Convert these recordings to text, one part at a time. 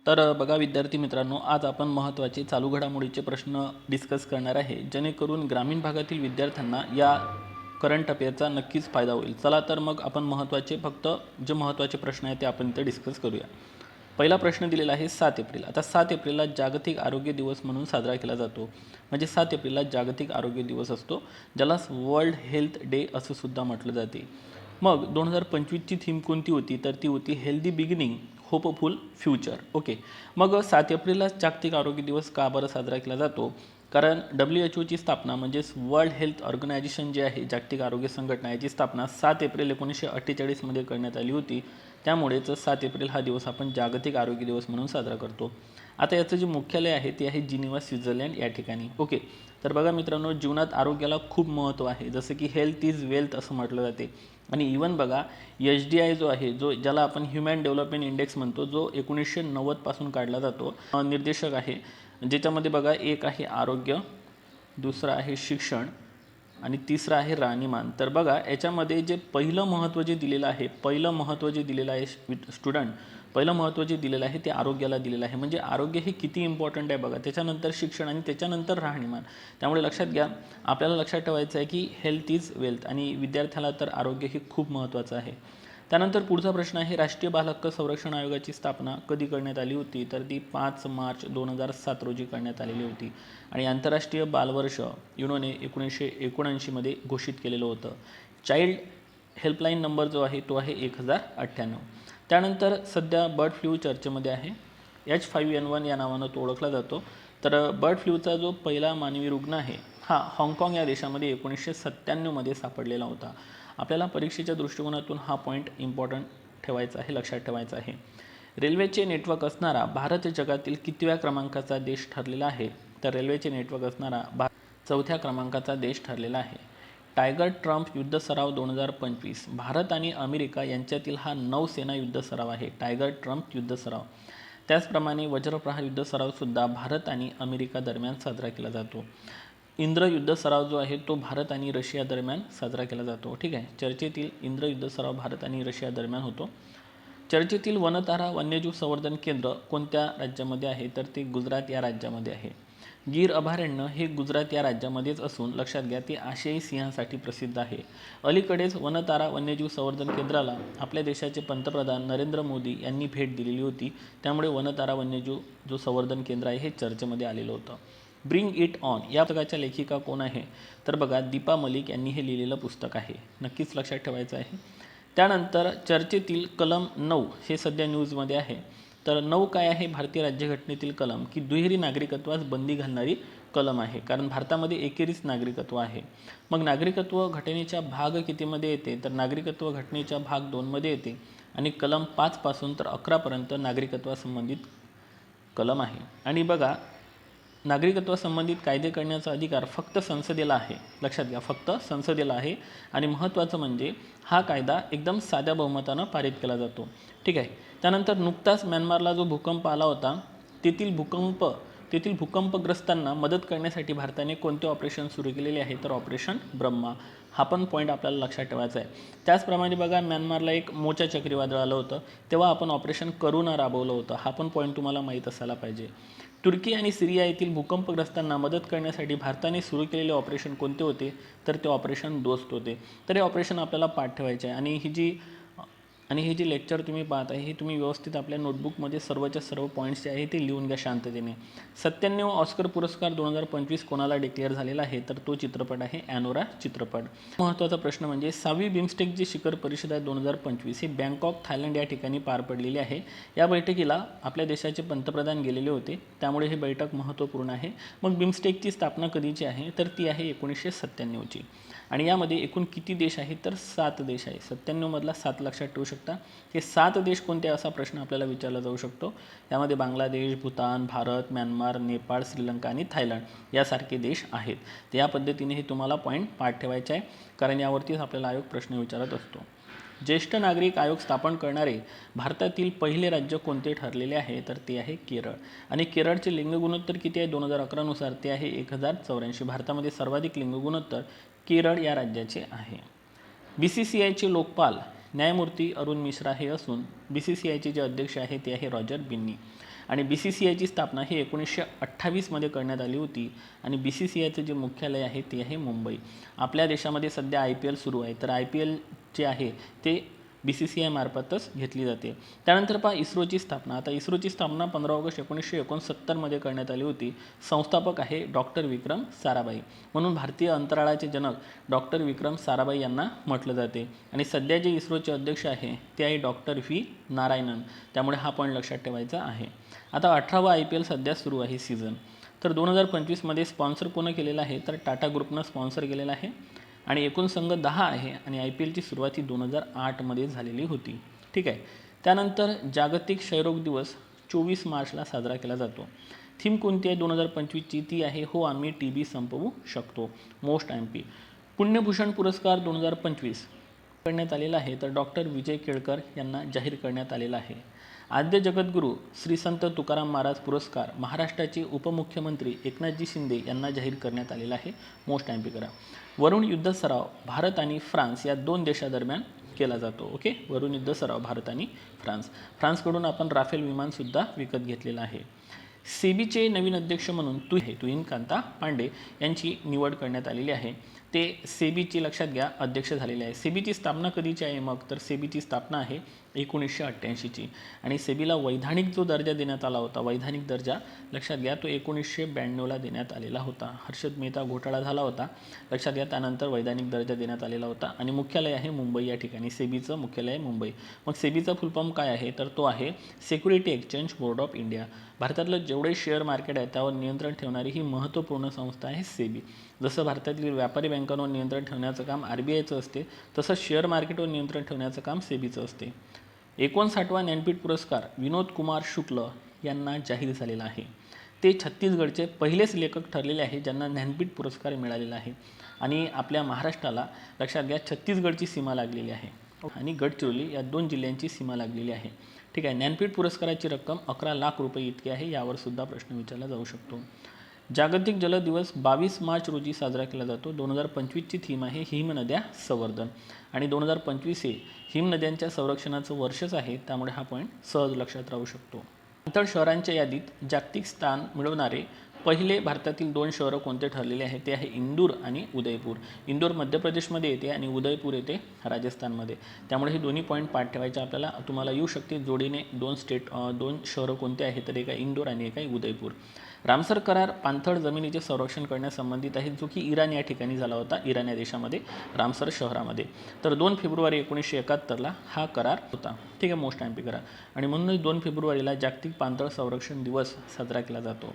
बघा विद्यार्थी मित्रांनो, आज आपण महत्त्वाचे चालू घडामोडीचे प्रश्न डिस्कस करणार आहे, जेणेकरून ग्रामीण भागातील विद्यार्थ्यांना या करंट अफेअरचा नक्कीच फायदा होईल। चला तर मग आपण जे महत्त्वाचे प्रश्न आहेत ते आपण इथे डिस्कस करूया। पहिला प्रश्न दिलेला आहे 7 एप्रिल। आता 7 एप्रिलला जागतिक आरोग्य दिवस म्हणून साजरा केला जातो। म्हणजे 7 एप्रिलला जागतिक आरोग्य दिवस असतो, ज्याला वर्ल्ड हेल्थ डे असं सुद्धा म्हटलं जाते। मग 2025ची थीम कोणती होती? तर ती होती healthy beginning hopeful future. Okay, मग 7 एप्रिलला जागतिक आरोग्य दिवस का बरं साजरा केला जातो? कारण WHO ची स्थापना म्हणजेच वर्ल्ड हेल्थ ऑर्गनायझेशन जे आहे, जागतिक आरोग्य संघटना, याची स्थापना 7 एप्रिल 1948 मध्ये करण्यात आली होती। त्यामुळेच 7 एप्रिल हा दिवस आपण जागतिक आरोग्य दिवस म्हणून साजरा करतो। आता याचं जे मुख्यालय आहे ते आहे जिनिव्हा, स्वित्झर्लंड या ठिकाणी। ओके, तर बघा मित्रांनो, जीवनात आरोग्याला खूप महत्त्व आहे, जसं की हेल्थ इज वेल्थ असं म्हटलं जाते। आणि इवन बघा HDI जो आहे, ज्याला आपण ह्युमन डेव्हलपमेंट इंडेक्स म्हणतो, जो 1990 पासून काढला जातो, निर्देशक आहे, ज्याच्यामध्ये बघा एक आहे आरोग्य, दुसरा आहे शिक्षण आणि तिसरा आहे राहणीमान। तर बघा याच्यामध्ये जे पहिलं महत्त्व जे दिलेलं आहे, पहिलं महत्त्व जे दिलेलं आहे ते आरोग्याला दिलेलं आहे। म्हणजे आरोग्य हे किती इम्पॉर्टंट आहे बघा, त्याच्यानंतर शिक्षण आणि त्याच्यानंतर राहणीमान। त्यामुळे लक्षात घ्या, आपल्याला लक्षात ठेवायचं आहे की हेल्थ इज वेल्थ, आणि विद्यार्थ्याला तर आरोग्य हे खूप महत्त्वाचं आहे। त्यानंतर पुढचा प्रश्न आहे, राष्ट्रीय बाल हक्क संरक्षण आयोगाची स्थापना कधी करण्यात आली होती? तर ती 5 मार्च 2007 रोजी करण्यात आलेली होती। आणि आंतरराष्ट्रीय बालवर्ष युनोने 1979 मध्ये घोषित केलेलं होतं। चाइल्ड हेल्पलाईन नंबर जो आहे तो आहे 1098। त्यानंतर सध्या बर्ड फ्लू चर्चेमध्ये आहे, H5N1 या नावानं तो ओळखला जातो। तर बर्ड फ्लूचा जो पहिला मानवी रुग्ण आहे हा हाँगकाँग या देशामध्ये 1997 मध्ये सापडलेला होता। आपल्याला परीक्षेच्या दृष्टिकोनातून हा पॉईंट इम्पॉर्टंट ठेवायचा आहे, लक्षात ठेवायचा आहे। रेल्वेचे नेटवर्क असणारा भारत जगातील कितव्या क्रमांकाचा देश ठरलेला आहे? तर रेल्वेचे नेटवर्क असणारा भारत 4थ्या क्रमांकाचा देश ठरलेला आहे। टायगर ट्रम्प युद्ध सराव 2025 भारत आणि अमेरिका यांच्यातील हा नौसेना युद्ध सराव आहे, टायगर ट्रम्प युद्ध सराव। त्याचप्रमाणे वज्रप्रहार युद्ध सराव सुद्धा भारत आणि अमेरिका दरम्यान साजरा केला जातो। इंद्र युद्ध सराव जो आहे तो भारत आणि रशिया दरम्यान साजरा केला जातो। ठीक आहे, चर्चेतील इंद्र युद्ध सराव भारत आणि रशिया दरम्यान होतो। चर्चेतील वनतारा वन्यजीव संवर्धन केंद्र कोणत्या राज्यामध्ये आहे? तर ते गुजरात या राज्यामध्ये आहे। गीर अभयारण्य हे गुजरात या राज्यामध्येच असून लक्षात घ्या ते आशियाई सिंहासाठी प्रसिद्ध आहे। अलीकडेच वनतारा वन्यजीव संवर्धन केंद्राला आपल्या देशाचे पंतप्रधान नरेंद्र मोदी यांनी भेट दिलेली होती, त्यामुळे वनतारा वन्यजीव जो संवर्धन केंद्र आहे हे चर्चेमध्ये आलेलं होतं। ब्रिंग इट ऑन या पुस्तकाच्या लेखिका कोण आहे? तर बघा दीपा मलिक यांनी हे लिहिलेलं पुस्तक आहे, नक्कीच लक्षात ठेवायचं आहे। त्यानंतर चर्चेतील कलम 9 हे सध्या न्यूजमध्ये आहे। तर 9 काय आहे? भारतीय राज्यघटनेतील कलम की दुहेरी नागरिकत्वास बंदी घालणारी कलम आहे, कारण भारतामध्ये एकेरीच नागरिकत्व आहे। मग नागरिकत्व घटनेच्या भाग कितीमध्ये येते? तर नागरिकत्व घटनेच्या भाग 2 मध्ये येते, आणि कलम 5 पासून तर 11 पर्यंत नागरिकत्वासंबंधित कलम आहे। आणि बघा नागरिकत्वासंबंधित कायदे करण्याचा अधिकार फक्त संसदेला आहे, लक्षात घ्या, फक्त संसदेला आहे। आणि महत्त्वाचं म्हणजे हा कायदा एकदम साध्या बहुमतानं पारित केला जातो। ठीक आहे, त्यानंतर नुकताच म्यानमारला जो भूकंप आला होता, तेथील भूकंपग्रस्तांना मदत करण्यासाठी भारताने कोणते ऑपरेशन सुरू केलेले आहे? तर ऑपरेशन ब्रह्मा। हा पण पॉईंट आपल्याला लक्षात ठेवायचा आहे। त्याचप्रमाणे बघा म्यानमारला एक मोचा चक्रीवादळ आलं होतं, तेव्हा आपण ऑपरेशन करुणा राबवलं होतं, हा पण पॉईंट तुम्हाला माहीत असायला पाहिजे। तुर्की आणि सिरिया येथील भूकंपग्रस्तांना मदत करण्यासाठी भारताने सुरू केलेले ऑपरेशन कोणते होते? तर ते ऑपरेशन दोस्त होते। तर हे ऑपरेशन आपल्याला पाठ ठेवायचे आहे। आणि ही जी लेक्चर तुम्ही पाहत आहे, हे तुम्ही व्यवस्थित आपल्या नोटबुकमध्ये सर्वच्या सर्व पॉईंट्स जे आहे ते लिहून घ्या शांततेने। 97 ऑस्कर पुरस्कार 2025 कोणाला डिक्लेअर झालेला आहे? तर तो चित्रपट आहे ॲनोरा चित्रपट। महत्त्वाचा प्रश्न म्हणजे 6वी बिमस्टेक जी शिखर परिषद आहे 2025 ही बँकॉक थायलंड या ठिकाणी पार पडलेली आहे। या बैठकीला आपल्या देशाचे पंतप्रधान गेलेले होते, त्यामुळे ही बैठक महत्त्वपूर्ण आहे। मग बिमस्टेकची स्थापना कधीची आहे? तर ती आहे 1997ची। आणि यामध्ये एकूण किती देश आहेत? तर 7 देश आहे। 97 मधला 7 लक्षात ठेवू शकता। हे 7 देश कोणते असा प्रश्न आपल्याला विचारला जाऊ शकतो। यामध्ये बांगलादेश, भूतान, भारत, म्यानमार, नेपाळ, श्रीलंका आणि थायलंड यासारखे देश आहेत। तर या पद्धतीने हे तुम्हाला पॉईंट पाठ ठेवायचे आहे, कारण यावरतीच आपल्याला आयोग प्रश्न विचारत असतो। ज्येष्ठ नागरिक आयोग स्थापन करणारे भारतातील पहिले राज्य कोणते ठरलेले आहे? तर ते आहे केरळ। आणि केरळचे लिंग गुणोत्तर किती आहे? 2011 नुसार ते आहे 1084। भारतामध्ये सर्वाधिक लिंग गुणोत्तर केरळ या राज्याचे आहे। BCCIचे लोकपाल न्यायमूर्ती अरुण मिश्रा हे असून BCCIचे जे अध्यक्ष आहे ते आहे रॉजर बिन्नी। आणि BCCIची स्थापना ही 1928मध्ये करण्यात आली होती आणि BCCIचं जे मुख्यालय आहे ते आहे मुंबई. आपल्या देशामध्ये सध्या IPL सुरू आहे, तर IPL जे आहे ते BCCI मार्फतच घेतली जाते. त्यानंतर पहा इस्रोची स्थापना. आता इस्रोची स्थापना 15 ऑगस्ट 1969मध्ये करण्यात आली होती. संस्थापक आहे डॉक्टर विक्रम साराभाई. म्हणून भारतीय अंतराळाचे जनक डॉक्टर विक्रम साराभाई यांना म्हटलं जाते. आणि सध्या जे इस्रोचे अध्यक्ष आहे ते आहे डॉक्टर व्ही नारायणन. त्यामुळे हा पॉईंट लक्षात ठेवायचा आहे. आता 18वा IPL सध्या सुरू आहे सीझन. तर 2025मध्ये स्पॉन्सर कोण केलेलं आहे, तर टाटा ग्रुपनं स्पॉन्सर केलेलं आहे आणि एकूण संघ 10 आहे आणि IPLची सुरुवात ही 2008मध्ये झालेली होती. ठीक आहे. त्यानंतर जागतिक क्षयरोग दिवस 24 मार्चला साजरा केला जातो. थीम कोणती आहे 2025ची, ती आहे हो आम्ही TB संपवू शकतो. Most MP. पुण्यभूषण पुरस्कार 2025 करण्यात आलेला आहे, तर डॉक्टर विजय केळकर यांना जाहीर करण्यात आलेला आहे. आद्य जगद्गुरू श्री संत तुकाराम महाराज पुरस्कार महाराष्ट्राचे उपमुख्यमंत्री एकनाथजी शिंदे यांना जाहीर करण्यात आलेला आहे. मोस्ट MP करा. वरुण युद्ध सराव भारत आणि फ्रान्स या 2 देशादरम्यान केला जातो. ओके, वरुण युद्ध सराव भारत आणि फ्रान्सकडून आपण राफेल विमानसुद्धा विकत घेतलेलं आहे. सेबीचे नवीन अध्यक्ष म्हणून तुहिन कांता पांडे यांची निवड करण्यात आलेली आहे. ते सेबीची लक्षात घ्या अध्यक्ष झालेले आहे. सेबीची स्थापना कधीची आहे मग, तर सेबीची स्थापना आहे 1988ची आणि सेबीला वैधानिक जो दर्जा देण्यात आला होता, वैधानिक दर्जा लक्षात घ्या, तो 1992ला देण्यात आलेला होता. हर्षद मेहता घोटाळा झाला होता, लक्षात घ्या, त्यानंतर वैधानिक दर्जा देण्यात आलेला होता आणि मुख्यालय आहे मुंबई या ठिकाणी. सेबीचं मुख्यालय आहे मुंबई. मग सेबीचा फुल फॉर्म काय आहे, तर तो आहे security exchange board of India. भारतातलं जेवढे शेअर मार्केट आहे त्यावर नियंत्रण ठेवणारी ही महत्त्वपूर्ण संस्था आहे सेबी. जसं भारतातील व्यापारी बँकांवर नियंत्रण ठेवण्याचं काम RBIचं असते, तसंच शेअर मार्केटवर नियंत्रण ठेवण्याचं काम सेबीचं असते. 59वा ज्ञानपीठ पुरस्कार विनोद कुमार शुक्ल यांना जाहीर झालेला आहे. ते छत्तीसगडचे पहिलेच लेखक ठरलेले आहे ज्यांना ज्ञानपीठ पुरस्कार मिळालेला आहे आणि आपल्या महाराष्ट्राला लक्षात घ्या छत्तीसगडची सीमा लागलेली आहे आणि गडचिरोली या 2 जिल्ह्यांची सीमा लागलेली आहे. ठीक आहे. ज्ञानपीठ पुरस्काराची रक्कम 11 लाख रुपये इतकी आहे. यावर सुद्धा प्रश्न विचारला जाऊ शकतो. जागतिक जल दिवस 22 मार्च रोजी साजरा केला जातो. 2025ची थीम आहे हिमनद्या संवर्धन आणि 2025 हे हिमनद्यांच्या संरक्षणाचं वर्षच आहे, त्यामुळे हा पॉईंट सहज लक्षात राहू शकतो. नंतर शहरांच्या यादीत जागतिक स्थान मिळवणारे पहिले भारतातील 2 शहरं कोणते ठरलेले आहे, ते आहे इंदूर आणि उदयपूर. इंदूर मध्य प्रदेशमध्ये येते आणि उदयपूर येते राजस्थानमध्ये. त्यामुळे हे दोन्ही पॉईंट पाठ ठेवायचे आपल्याला. तुम्हाला येऊ शकते जोडीने 2 शहरं कोणते आहेत, तर एक आहे इंदूर आणि एक आहे उदयपूर. रामसर करार पाणथळ जमिनीचे संरक्षण करण्यासंबंधित आहे, जो की इराण या ठिकाणी झाला होता, इराण या देशामध्ये रामसर शहरामध्ये. तर 2 फेब्रुवारी 1971ला हा करार होता. ठीक आहे. मोस्ट MP करा. आणि म्हणूनच 2 फेब्रुवारीला जागतिक पाणथळ संरक्षण दिवस साजरा केला जातो.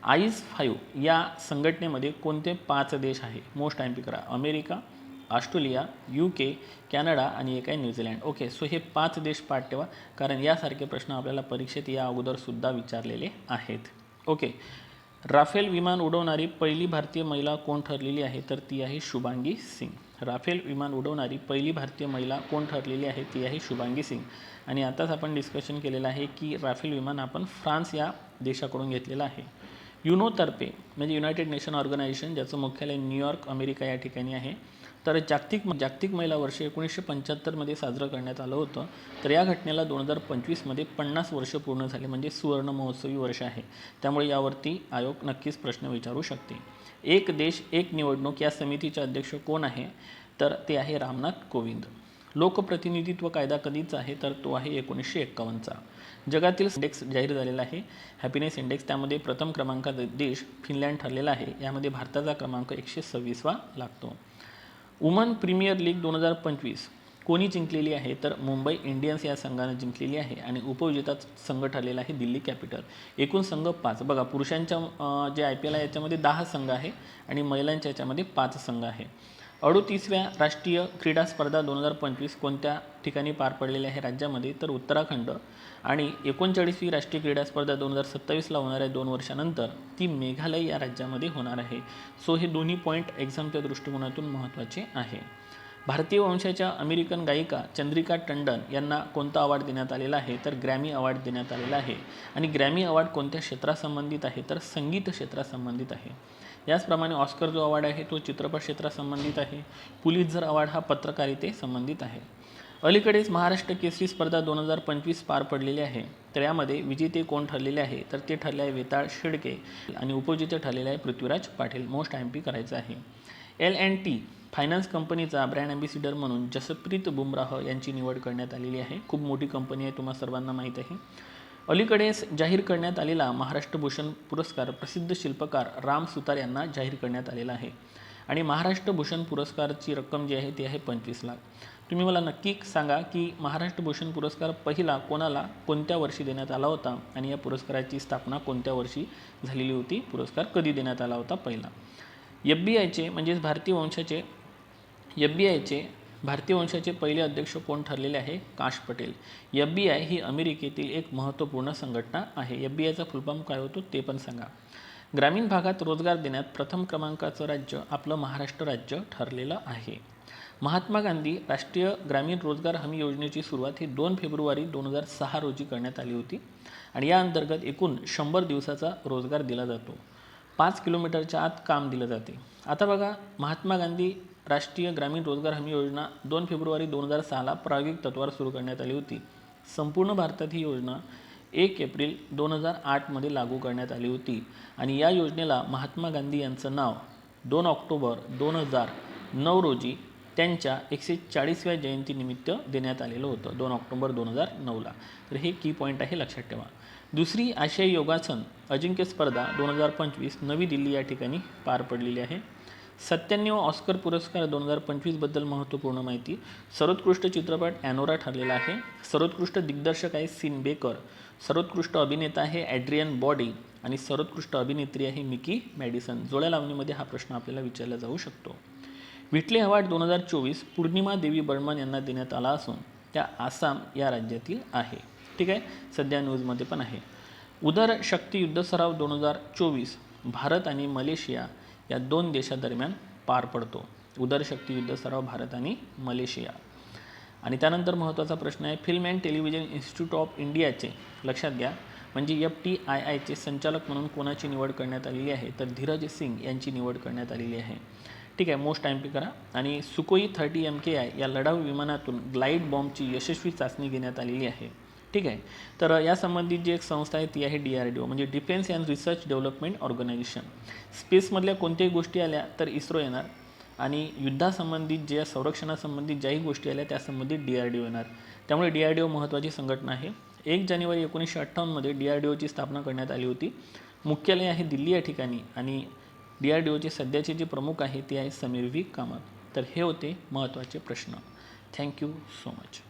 आईस 5 या संघटनेमध्ये कोणते 5 देश आहे, मोस्ट MP करा. अमेरिका, ऑस्ट्रेलिया, UK, कॅनडा आणि एक आहे न्यूझीलंड. ओके, सो हे 5 देश पाठ ठेवा, कारण यासारखे प्रश्न आपल्याला परीक्षेत या अगोदरसुद्धा विचारलेले आहेत. ओके. राफेल विमान उडवणारी पहिली भारतीय महिला कोण ठरलेली आहे, तर ती आहे शुभांगी सिंग. राफेल विमान उडवणारी पहिली भारतीय महिला कोण ठरलेली आहे, ती आहे शुभांगी सिंग. आणि आताच आपण डिस्कशन केलेलं आहे की राफेल विमान आपण फ्रान्स या देशाकडून घेतलेलं आहे. युनोतर्फे म्हणजे युनायटेड नेशन ऑर्गनायझेशन, ज्याचं मुख्यालय न्यूयॉर्क अमेरिका या ठिकाणी आहे, तर जागतिक महिला वर्ष 1975मध्ये साजरं करण्यात आलं होतं. तर या घटनेला 2025मध्ये 50 वर्ष पूर्ण झाले, म्हणजे सुवर्ण महोत्सवी वर्ष आहे. त्यामुळे यावरती आयोग नक्कीच प्रश्न विचारू शकते. एक देश एक निवडणूक या समितीचे अध्यक्ष कोण आहे, तर ते आहे रामनाथ कोविंद. लोकप्रतिनिधित्व कायदा कधीचा आहे, तर तो आहे 1951चा. जगातील इंडेक्स जाहीर झालेला आहे, हॅपीनेस इंडेक्स. त्यामध्ये प्रथम क्रमांकाचा देश फिनलँड ठरलेला आहे. यामध्ये भारताचा क्रमांक 126वा लागतो. वुमन प्रीमियर लीग 2025 कोणी जिंकलेली आहे, तर मुंबई इंडियन्स या संघाने जिंकलेली आहे आणि उपविजेता संघ ठरलेला आहे दिल्ली कॅपिटल. एकूण संघ 5. बघा, पुरुषांच्या जे IPL आहे याच्यामध्ये 10 संघ आहे आणि महिलांच्या याच्यामध्ये 5 संघ आहे. 38व्या राष्ट्रीय क्रीडा स्पर्धा 2025 कोणत्या ठिकाणी पार पडलेल्या आहे राज्यामध्ये, तर उत्तराखंड. आणि 39वी राष्ट्रीय क्रीडा स्पर्धा 2027ला होणार आहे, 2 वर्षानंतर ती मेघालय या राज्यामध्ये होणार आहे. सो हे दोन्ही पॉईंट एक्झामच्या दृष्टिकोनातून महत्त्वाचे आहे. भारतीय वंशाच्या अमेरिकन गायिका चंद्रिका टंडन यांना कोणता अवॉर्ड देण्यात आलेला आहे, तर ग्रॅमी अवॉर्ड देण्यात आलेला आहे. आणि ग्रॅमी अवॉर्ड कोणत्या क्षेत्रासंबंधित आहे, तर संगीत क्षेत्रासंबंधित आहे. याचप्रमाणे ऑस्कर जो अवॉर्ड आहे तो चित्रपट क्षेत्रासंबंधित आहे. पुलित्झर अवॉर्ड हा पत्रकारिते संबंधित आहे. अलीकडेच महाराष्ट्र केसरी स्पर्धा 2025 पार पडलेली आहे. तर यामध्ये विजेते कोण ठरलेले आहे, तर ते ठरले आहे वेताळ शेळके आणि उपविजेते ठरलेले आहे पृथ्वीराज पाटील. मोस्ट MP करायचं आहे. L&T फायनान्स कंपनीचा ब्रँड ॲम्बॅसिडर म्हणून जसप्रीत बुमराह यांची निवड करण्यात आलेली आहे. खूप मोठी कंपनी आहे, तुम्हा सर्वांना माहीत आहे. अलीकडेच जाहीर करण्यात आलेला महाराष्ट्र भूषण पुरस्कार प्रसिद्ध शिल्पकार राम सुतार यांना जाहीर करण्यात आलेला आहे. आणि महाराष्ट्र भूषण पुरस्कारची रक्कम जी आहे ती आहे 25 लाख. तुम्ही मला नक्की सांगा की महाराष्ट्र भूषण पुरस्कार पहिला कोणाला कोणत्या वर्षी देण्यात आला होता आणि या पुरस्काराची स्थापना कोणत्या वर्षी झालेली होती, पुरस्कार कधी देण्यात आला होता पहिला. FBI म्हणजेच भारतीय वंशाचे पहिले अध्यक्ष कोण ठरलेले आहे, काश पटेल. FBI ही अमेरिकेतील एक महत्त्वपूर्ण संघटना आहे. FBI फुल फॉर्म काय होतो ते पण सांगा. ग्रामीण भागात रोजगार देण्यात प्रथम क्रमांकाचं राज्य आपलं महाराष्ट्र राज्य ठरलेलं आहे. महात्मा गांधी राष्ट्रीय ग्रामीण रोजगार हमी योजनेची सुरुवात ही 2 फेब्रुवारी 2006 रोजी करण्यात आली होती आणि या अंतर्गत एकूण 100 दिवसाचा रोजगार दिला जातो. 5 किलोमीटरच्या आत काम दिलं जाते. आता बघा, महात्मा गांधी राष्ट्रीय ग्रामीण रोजगार हमी योजना 2 फेब्रुवारी 2006ला प्रायोगिक तत्त्वावर सुरू करण्यात आली होती. संपूर्ण भारतात ही योजना 1 एप्रिल 2008मध्ये लागू करण्यात आली होती आणि या योजनेला महात्मा गांधी यांचं नाव 2 ऑक्टोबर 2009 रोजी त्यांच्या 140व्या जयंतीनिमित्त देण्यात आलेलं होतं, 2 ऑक्टोबर 2009ला. तर हे की पॉईंट आहे, लक्षात ठेवा. दुसरी आशियाई योगासन अजिंक्य स्पर्धा 2025 नवी दिल्ली या ठिकाणी पार पडलेली आहे. 97 ऑस्कर पुरस्कार 2025 बद्दल महत्त्वपूर्ण माहिती. सर्वोत्कृष्ट चित्रपट ॲनोरा ठरलेला आहे. सर्वोत्कृष्ट दिग्दर्शक आहे सीन बेकर. सर्वोत्कृष्ट अभिनेता आहे ॲड्रियन बॉडी आणि सर्वोत्कृष्ट अभिनेत्री आहे मिकी मॅडिसन. जोड्या लावणीमध्ये हा प्रश्न आपल्याला विचारला जाऊ शकतो. व्हिटले अवॉर्ड 2024 पूर्णिमा देवी बर्मन यांना देण्यात आला असून त्या आसाम या राज्यातील आहे. ठीक आहे, सध्या न्यूजमध्ये पण आहे. उदर शक्ती युद्ध सराव 2024 भारत आणि मलेशिया या 2 देशादरम्यान पार पडतो. उदर शक्ती युद्ध सराव भारत आणि मलेशिया. आणि त्यानंतर महत्त्वाचा प्रश्न आहे, film and television institute of इंडियाचे, लक्षात घ्या, म्हणजे FTIIचे संचालक म्हणून कोणाची निवड करण्यात आलेली आहे, तर धीरज सिंग यांची निवड करण्यात आलेली आहे. ठीक आहे, मोस्ट MP करा. आणि सुकोई 30 MKI या लढाऊ विमानातून ग्लाइड बॉम्बची यशस्वी चाचणी घेण्यात आलेली आहे. ठीक आहे, तर यासंबंधित जी एक संस्था आहे ती आहे DRDO, म्हणजे defence and research development organisation. स्पेसमधल्या कोणत्याही गोष्टी आल्या तर इस्रो येणार आणि युद्धासंबंधित ज्या संरक्षणासंबंधित ज्याही गोष्टी आल्या त्यासंबंधित DRDO येणार. त्यामुळे DRDO महत्त्वाची संघटना आहे. 1 जानेवारी 1958मध्ये DRDOची स्थापना करण्यात आली होती. मुख्यालय आहे दिल्ली या ठिकाणी आणि DRDOचे सध्याचे जे प्रमुख आहे ते आहे समीर V कामत. तर हे होते महत्त्वाचे प्रश्न. Thank you so much.